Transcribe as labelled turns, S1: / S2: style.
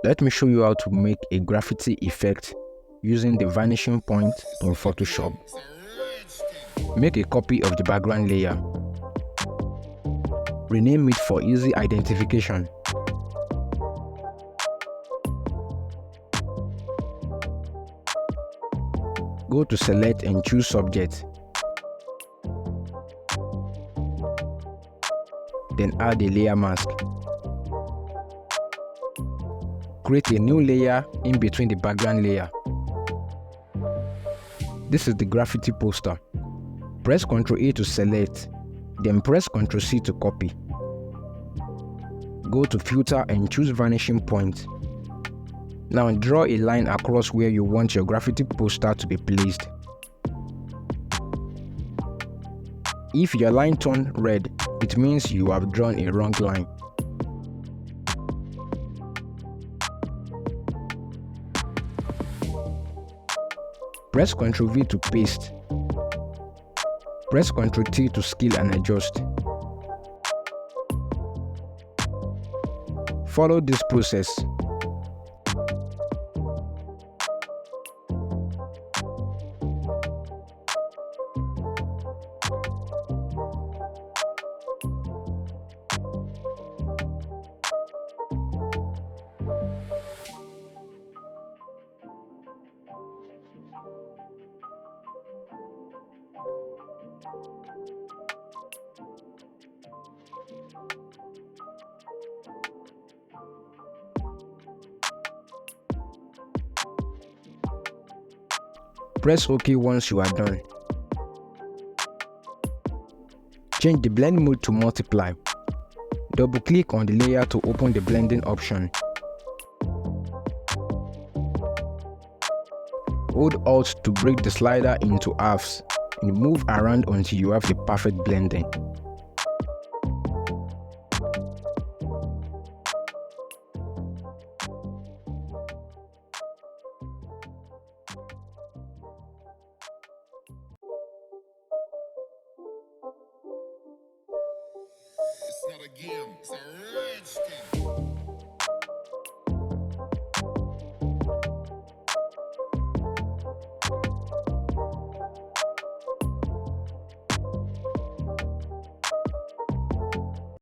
S1: Let me show you how to make a graffiti effect using the vanishing point in Photoshop. Make a copy of the background layer. Rename it for easy identification. Go to Select and choose Subject. Then add a layer mask. Create a new layer in between the background layer. This is the graffiti poster. Press Ctrl A to select, then press Ctrl C to copy. Go to Filter and choose Vanishing Point. Now draw a line across where you want your graffiti poster to be placed. If your line turned red, it means you have drawn a wrong line. Press Ctrl V to paste. Press Ctrl T to scale and adjust. Follow this process. Press OK once you are done. Change the blend mode to multiply. Double click on the layer to open the blending option. Hold Alt to break the slider into halves and move around until you have the perfect blending.
S2: It's not a game, it's a rich thing.